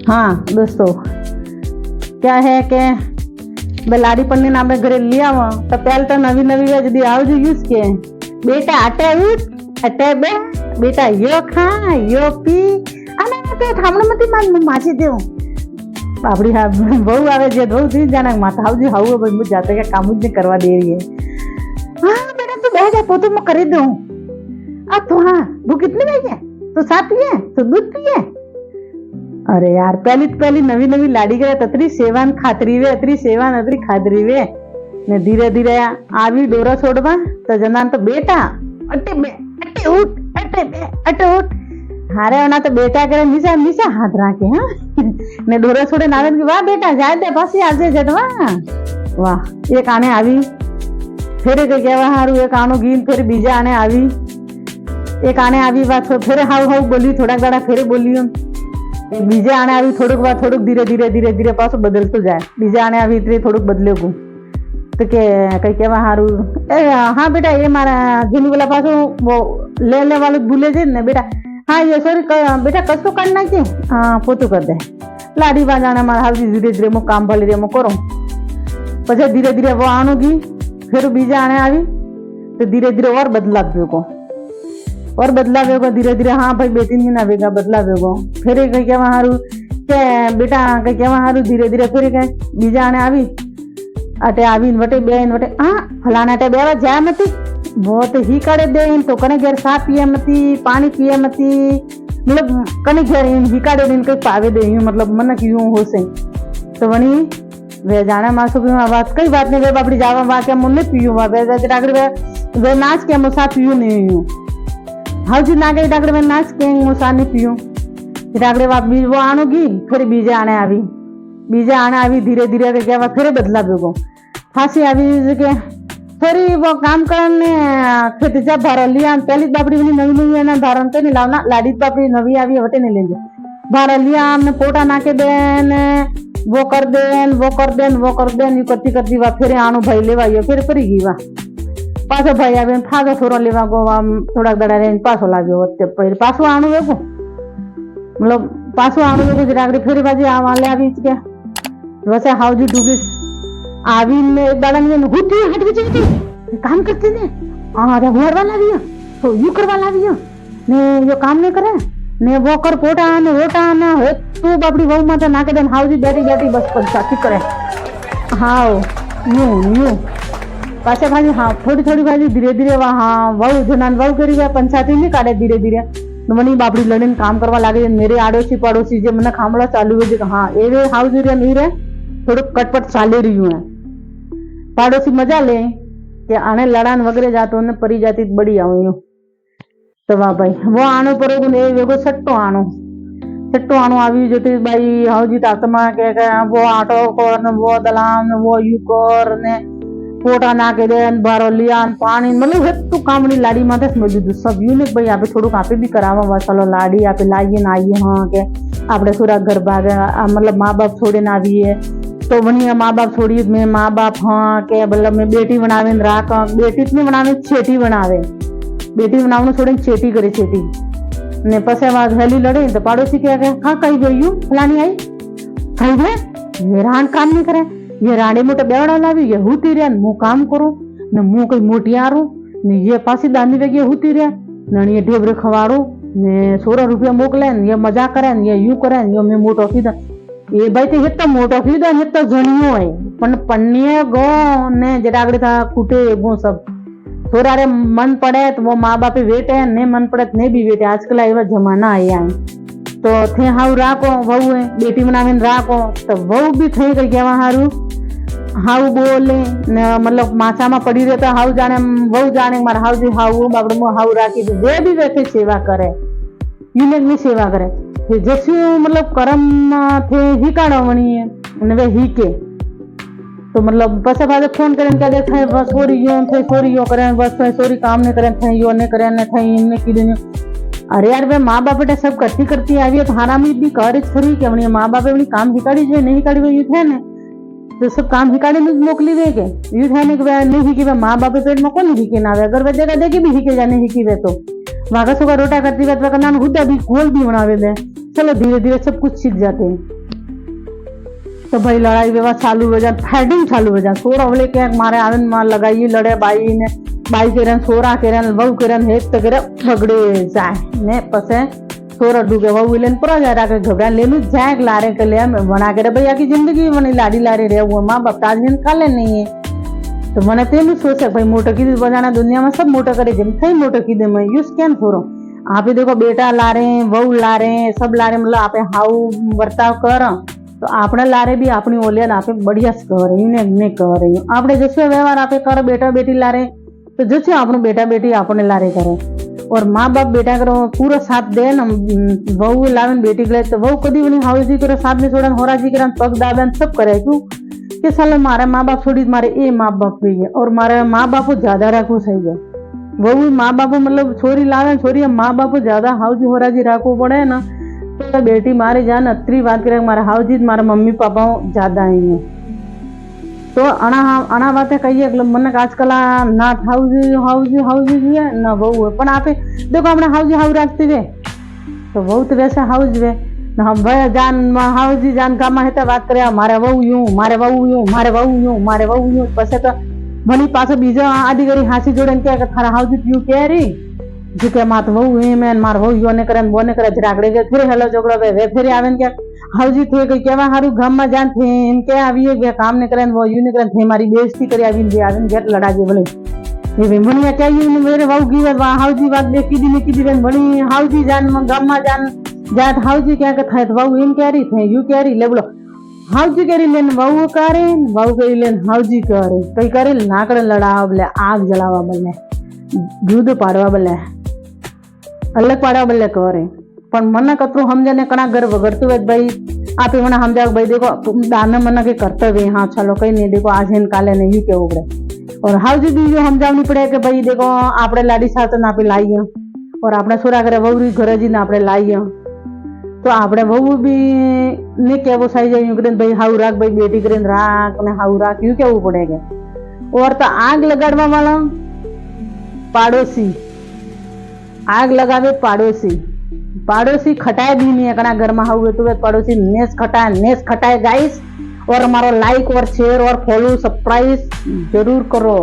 हाँ दोस्तों, क्या है कि लाड़ी पन्नी ने આપણે ઘરે લઈ આવો તો પહેલ તો નવી નવી જદી આવજો યુઝ કે બેટા અટે ઉઠ અટે બે બેટા યો ખા યો પી અને તો ઠામણમતી માછી દેવું આપણી હા બહુ આવે છે બહુ થી જાણે માથા આવજી હાવું ભાઈ મુझे जाते क्या काम જ કરવા દે રહી है हाँ बेटा तू बैठ जा तो मैं कर दूं अब तो हाँ भूख कितनी गई है तो सा पिए तो दूध पिए अरे यार पहली नवी नवी लाड़ी गए ततरी सेवान खातरी वे अतरी सेवान अतरी खातरी वे ने धीरे धीरे आवी डोरा छोड़वा तो जनान तो बेटा अटे बे अटे उठ अटे बे अटे उठ हारे होना तो बेटा करे नीचा नीचा हाथ राखे हाँ ने डोरा छोड़े नावे की वाह बेटा जाए दे पासी आजे जटवा वाह एक आने आवी फिर कहवा हारू एक आनो गीन फिर बीजा आने आवी एक आने आवी बात फिर हाउ हाउ बोली थोड़ा गड़ा फिर बोली बीजे आने आवी थोड़क बार थोड़क धीरे धीरे धीरे धीरे पासो बदलतो जाए बीजे आने आवी इतने थोड़क बदले को तो के कई कहवा हारू हाँ बेटा ये मारा झीनी वाला पासो वो ले वाले भूले जे ने बेटा हाँ ये सॉरी बेटा कसो करना के हाँ पोतू कर दे लाड़ी बाजाना मारा हाल धीरे धीरे मो काम भले रे मो करो पछे धीरे धीरे वो आणोगी फिर बीजा आने आवी तो धीरे धीरे और बदलाव को और बदलाव होगा धीरे धीरे हाँ भाई 2-3 दिन आवेगा बदलाव होगा फिर कहीं क्या हारू के बेटा कहीं क्या हारू धीरे धीरे फिर कहीं बीजा आने आवी अटे आवी वटे बेन वटे हाँ फलाना अटे बेवा जाए मती बहुत ही करे दे तो कने घर सा पिए मती पानी पिए मती मतलब कने घर ही काड़े दिन कई पावे दे मतलब मन क्यों हो से तो वनी वे जाने मासो भी बात कई बात नहीं वे बापड़ी जावा वा के मुन्ने पियो वा वे वे नाच के मुसा पियो नहीं हूं हाँ जी ना गई डाकड़े में नाच के मुसा नहीं पियो डाकड़े बाप बीज वो आणोगी फिर बीजे आने आवी धीरे धीरे के क्या फिर बदला बेगो फांसी आवी के फिर वो काम करने खेत जब भार लिया पहली बापड़ी नवी नवी ना धारण तो नहीं लावना लाड़ी बापड़ी नवी आवी वटे नहीं लेंगे भार लिया हमने पोटा नाके देन वो कर देन वो कर देन वो कर देन यू करती करती वा फिर आणो भाई लेवा फिर फरी गई वा पाछो भाई आवे फागो छोरो लेवा गो थोड़ा दड़ा रे पाछो लाग्यो वच्चे पहले पाछो आणो वेगो मतलब पाछो आणो वेगो जरागड़ी फेरी बाजी आवाले आवी के वैसे हाउजी डूबी आवी ने दड़न में हुटी हट गई काम करते ने हां रे भरवा लावियो तो यू करवा लावियो ने यो काम नहीं करे ने वो कर पोटा ने वोटा ना हो तू बापड़ी वहू माता नाके देन हाउजी बैठी बैठी बस पंचायती करे हां यू पाछे भाजी हाँ थोड़ी थोड़ी भाजी धीरे धीरे हाँ वहू जनान वहू करी पंचायती नहीं काढ़े धीरे धीरे मनी बापड़ी लड़ीने काम करवा लागे मेरे आड़ोसी पड़ोसी जे मने खामड़ा चालू है हाँ एवे हाउ रे नहीं रे थोड़ो कटपट चाली रही है पड़ोसी मजा ले कि आने लड़ान वगैरह जातो ने परी जाती बड़ी आऊं तो वाह भाई वो आनो परोगो ने वेगो सट्टो आनो आवी जोती भाई हाउ जी तातमा के वो आटो कर वो दलाम वो यू कर ने पोटा नाके दे बारो लिया पानी मतलब हेतु कामड़ी लाड़ी माथे समझ दू सब यू ने भाई आपे थोड़ું आपे भी करावा वा चलो लाड़ी आपे लाईए ना आईए हां के आपड़े सुरा घर भागे मतलब माँ बाप छोड़े ना आवीए तो वनी माँ बाप छोड़ी में माँ बाप हाँ के मतलब में बेटी बनावे राख बेटी नहीं बनावे छेटी बनावे बेटी बनावनो छोड़े छेटी करे छेटी ने पसे बाद हेली लड़े तो पड़ोसी क्या कहे हां कहीं गई फलानी आई कहीं गए ये रान काम नहीं करे ये राणी मोटे बेवड़ा लावी ये हुती रे मु काम करो ने मु कई मोटियारो ने ये पासी दानी वेगे हुती रे ने ये ढेबरे खवारो ने 16 रुपया मोकले ने ये मजा करे ने ये यू करे ने मैं मोटो कीदा ये भाई ते हेत मोटो कीदा ने तो जणियो है पण पन्नीए गो ने जडागड़ी था कूटे गो सब थोड़ा रे मन पड़े तो वो माँ बाप वेटे ने मन पड़े ने भी वेटे आजकल एवा जमाना आया है तो थे हाउ राखो वहू है बेटी बनावीने राखो तो वहू भी थई गई केवा हारू हाउ बोले ने मतलब माचा में पड़ी रहता हाउ जाने वहू जाने मार हाउ जी हाउ बापड़े मो हाउ राखी दे वे भी वैसे सेवा करे यूनिक में सेवा करे जैसे मतलब कर्म थे ही काढ़वणी है ने वे ही के तो मतलब बस बाद फोन करें क्या देखा है बस सोरी यो करें बस सोरी काम नहीं करें थे यो नहीं करें ने थे इनने की देने अरे यार वे माँ बाप सब करती आई है तो हारा में भी कर खरी के माँ बाप अपनी काम हिकाड़ी जो नहीं हिकाड़ी वे यूथ है ने तो सब काम हिकाड़ी में मोकली वे के यूथ है नहीं हिकी वे माँ बाप पेट में कौन हिकी ना वे अगर वे जगह देगी भी हिके जाने हिकी वे तो वागा सुगा रोटा करती वे तो हुदा भी गोल भी बनावे दे चलो धीरे धीरे सब कुछ सीख जाते हैं। तो भाई लड़ाई व्यवहार चालू हो जाए, फाइटिंग चालू हो जाए। सोर अवले क्या मारे आवे मार लगाई लड़े बाई ने, बाई के सोरा के वहू के हेत तो करे झगड़े जाए ने पसे सोर अड्डू के वहू लेने पूरा जा रहा घबरा लेनु जाए लारे के ले बना के भैया की जिंदगी बनी लाडी लारे रहे वो माँ बाप ताजन काले नहीं है। तो मैंने तेन सोचे भाई मोटो कीधे बजाना दुनिया में सब मोटो करे जम थी मोटो कीधे मैं यूज क्या छोरो आप देखो बेटा ला रहे वहू ला रहे सब ला रहे मतलब आप हाउ बर्ताव कर तो आपने लारे भी अपनी ओलिया आप बढ़िया कह रही ने कह रही आपने जैसे व्यवहार आप कर बेटा बेटी ला रहे तो जैसे आपनो बेटा बेटी अपने लारे करे और माँ बाप बेटा करो पूरा साथ दे न वहू लावे बेटी के तो वहू कभी भी हाउ जी करे साथ में छोड़ा होरा जी करे पग दाबे सब करे क्यों कि साले मारे माँ बाप छोड़ी मारे ए माँ बाप भी है और मारे माँ बाप ज्यादा रखू सही है वहू माँ बाप मतलब छोरी लावे छोरी माँ बाप ज्यादा हाउ जी होरा जी रखू पड़े ना तो बेटी मारे जान अतरी बात करे मारा हाउ जी मारा मम्मी पापा ज्यादा ही है तो अणा बातें कहिए मन आजकल ना हाउजी है ना वहू है पर आप देखो अपने हाउजी हाउ रखते वे तो वहू तो वैसे हाउज वे हम भाई जान हाउजी जान का है बात करे मारे वहू यूं मारे वहू यूं मारे वहू यूं मारे वहू यूं पसे तो भली पाछो बीजो आधी घड़ी हासी जोड़े क्या थारा हाउजी यूं कह रही जो के मात वहू है मैं मार वहू यो ने करे बोने करे झगड़े के फिर हेलो झगड़ो वे फिर आवे क्या हाउजी थे कई केवा हारू गाम में जान थे एम के आवीए वे काम ने करे वो यू ने करे थे मारी बेइज्जती करी आवीन जे आवीन गेट लड़ा जे बोले ये वे मनिया चाहिए मेरे वहू की बात हाउजी बात देखी दी बेन बनी हाउजी जान गाम में जान जात हाउजी क्या के थे वहू एम कह रही थे यू कह रही ले बोलो हाउजी करी लेन वहू करे वहू करी लेन हाउजी करे कई करे लाकड़ लड़ावा बोले आग जलावा बोले दूध पाड़वा बोले अलग पाड़वा बोले करे पर मन कतरू समझे ने कना घर वगड़तु है भाई आप मैंने समझा भाई देखो दान मन के कर्तव्य हाँ चलो कहीं नहीं देखो आज है काले नहीं के उगड़े और हाउजी भी जो समझावनी पड़े कि भाई देखो आपने लाडी साथ आप लाइए और आपने सोरा करे वहू घर जी ने आप लाइए तो आपने वहू भी ने केवो सही जाए भाई हाउ राख भाई बेटी करे राख ने हाउ राख यू केवू पड़ेगा और तो आग लगाड़वा वाला पाड़ोसी आग लगावे पाड़ोसी खटाए भी नहीं है घर में हुए तो पड़ोसी नेस खटाए गाइस और हमारा लाइक और शेयर और फॉलो सब्सक्राइब जरूर करो।